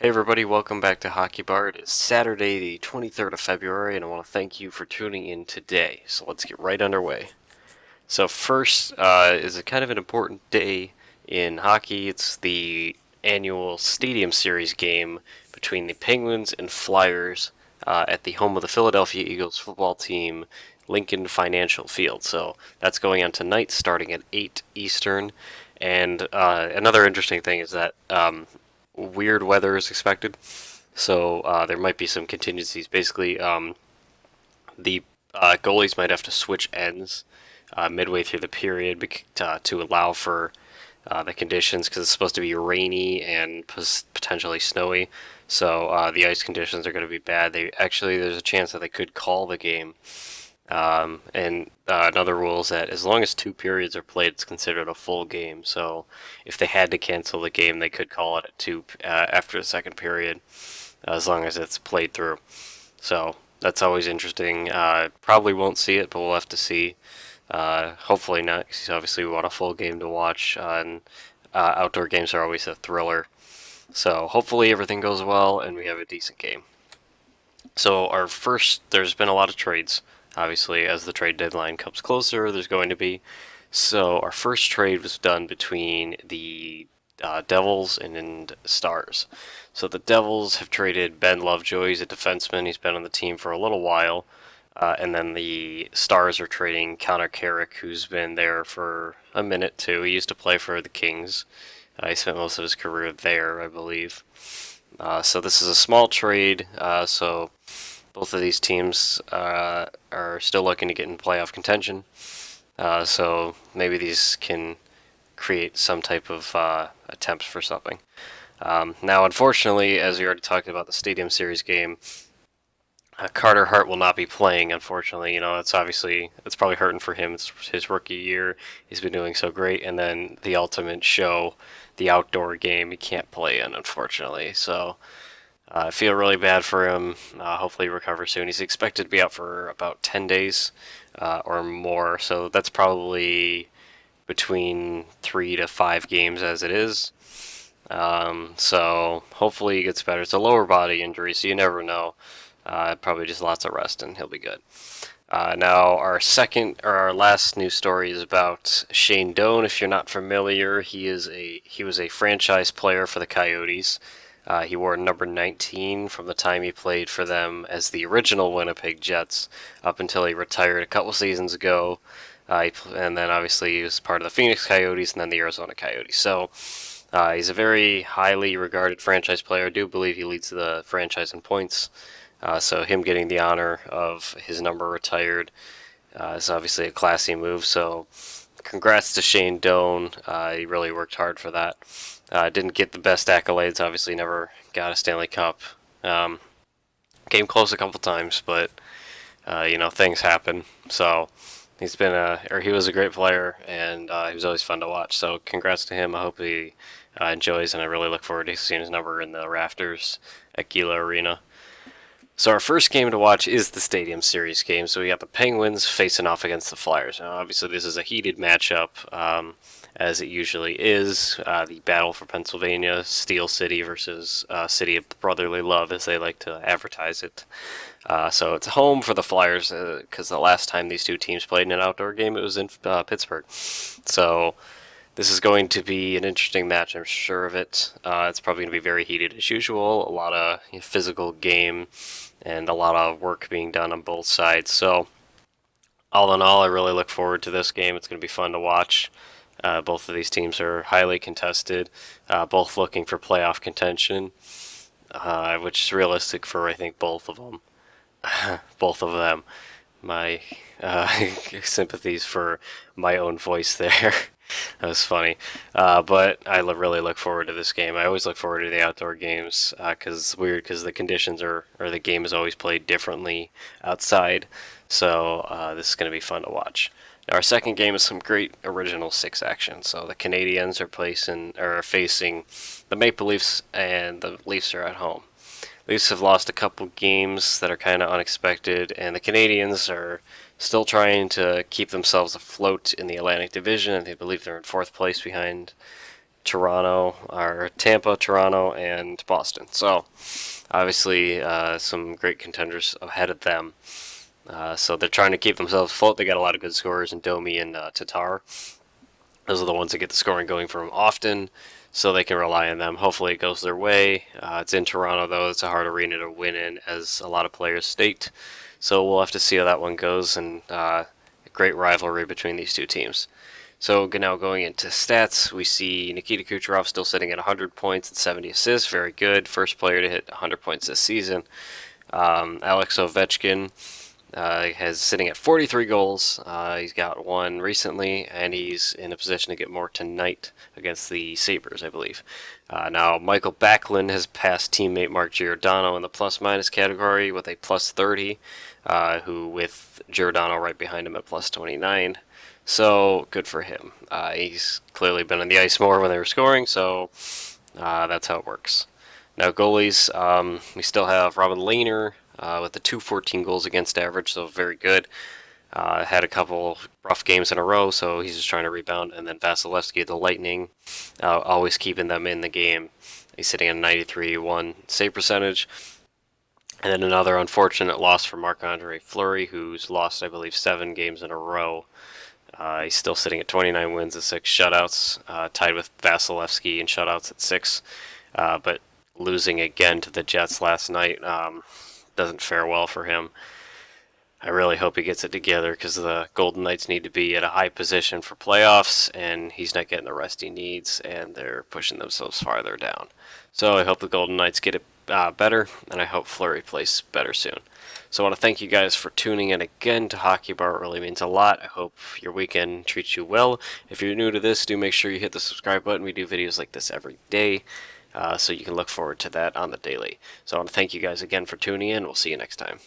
Hey everybody, welcome back to Hockeybar. It is Saturday the 23rd of February and I want to thank you for tuning in today. So let's get right underway. So first is a kind of an important day in hockey. It's the annual Stadium Series game between the Penguins and Flyers at the home of the Philadelphia Eagles football team, Lincoln Financial Field. So that's going on tonight starting at 8 Eastern. And another interesting thing is that weird weather is expected, so there might be some contingencies. Basically, the goalies might have to switch ends midway through the period to allow for the conditions because it's supposed to be rainy and potentially snowy. So the ice conditions are going to be bad. There's a chance that they could call the game. And another rule is that as long as two periods are played, it's considered a full game. So if they had to cancel the game, they could call it at two after the second period, as long as it's played through. So that's always interesting. Probably won't see it, but we'll have to see. Hopefully not, because obviously we want a full game to watch, and outdoor games are always a thriller. So hopefully everything goes well and we have a decent game. So there's been a lot of trades. Obviously, as the trade deadline comes closer, there's going to be. So our first trade was done between the Devils and Stars. So the Devils have traded Ben Lovejoy. He's a defenseman. He's been on the team for a little while. And then the Stars are trading Connor Carrick, who's been there for a minute too. He used to play for the Kings. He spent most of his career there, I believe. So this is a small trade. So both of these teams are still looking to get in playoff contention. So maybe these can create some type of attempts for something. Now, unfortunately, as we already talked about the Stadium Series game, Carter Hart will not be playing. Unfortunately, it's probably hurting for him. It's his rookie year. He's been doing so great, and then the ultimate show, the outdoor game, he can't play in, unfortunately. So I feel really bad for him. Hopefully, he recovers soon. He's expected to be out for about 10 days or more, so that's probably between 3 to 5 games as it is. So hopefully, he gets better. It's a lower body injury, so you never know. Probably just lots of rest, and he'll be good. Now, our last news story is about Shane Doan. If you're not familiar, he was a franchise player for the Coyotes. He wore number 19 from the time he played for them as the original Winnipeg Jets up until he retired a couple seasons ago. And then obviously he was part of the Phoenix Coyotes and then the Arizona Coyotes. So he's a very highly regarded franchise player. I do believe he leads the franchise in points. So him getting the honor of his number retired is obviously a classy move. So congrats to Shane Doan. He really worked hard for that. Didn't get the best accolades. Obviously, never got a Stanley Cup. Came close a couple times, but things happen. So he was a great player, and he was always fun to watch. So congrats to him. I hope he enjoys, and I really look forward to seeing his number in the rafters at Gila Arena. So our first game to watch is the Stadium Series game. So we got the Penguins facing off against the Flyers. Now, obviously, this is a heated matchup, as it usually is. The battle for Pennsylvania, Steel City versus City of Brotherly Love, as they like to advertise it. So it's home for the Flyers, because the last time these two teams played in an outdoor game, it was in Pittsburgh. So this is going to be an interesting match, I'm sure of it. It's probably going to be very heated as usual. A lot of physical game and a lot of work being done on both sides. So all in all, I really look forward to this game. It's going to be fun to watch. Both of these teams are highly contested, both looking for playoff contention, which is realistic for, I think, both of them. Both of them. My sympathies for my own voice there. That was funny. But I really look forward to this game. I always look forward to the outdoor games because it's weird because the conditions or the game is always played differently outside. So this is going to be fun to watch. Now our second game is some great original six action. So the Canadiens are facing the Maple Leafs, and the Leafs are at home. Leafs have lost a couple games that are kind of unexpected, and the Canadiens are still trying to keep themselves afloat in the Atlantic Division, and they believe they're in fourth place behind Toronto, or Tampa, Toronto, and Boston. So obviously some great contenders ahead of them. So they're trying to keep themselves afloat. They got a lot of good scorers in Domi and Tatar. Those are the ones that get the scoring going for them often, so they can rely on them. Hopefully it goes their way. It's in Toronto, though. It's a hard arena to win in, as a lot of players state. So we'll have to see how that one goes, and a great rivalry between these two teams. So now going into stats, we see Nikita Kucherov still sitting at 100 points and 70 assists. Very good. First player to hit 100 points this season. Alex Ovechkin has sitting at 43 goals. He's got one recently, and he's in a position to get more tonight against the Sabres, I believe. Now, Michael Backlund has passed teammate Mark Giordano in the plus-minus category with a plus 30, who with Giordano right behind him at plus 29. So, good for him. He's clearly been on the ice more when they were scoring, so that's how it works. Now, goalies, we still have Robin Lehner with the 214 goals against average, so very good. Had a couple rough games in a row, so he's just trying to rebound. And then Vasilevsky, the Lightning, always keeping them in the game. He's sitting at 93-1 save percentage. And then another unfortunate loss for Marc-Andre Fleury, who's lost, I believe, 7 games in a row. He's still sitting at 29 wins and 6 shutouts, tied with Vasilevsky in shutouts at 6. But losing again to the Jets last night doesn't fare well for him. I really hope he gets it together, because the Golden Knights need to be at a high position for playoffs, and he's not getting the rest he needs, and they're pushing themselves farther down. So I hope the Golden Knights get it better, and I hope Fleury plays better soon. So I want to thank you guys for tuning in again to Hockeybar. It really means a lot. I hope your weekend treats you well. If you're new to this, do make sure you hit the subscribe button. We do videos like this every day, so you can look forward to that on the daily. So I want to thank you guys again for tuning in. We'll see you next time.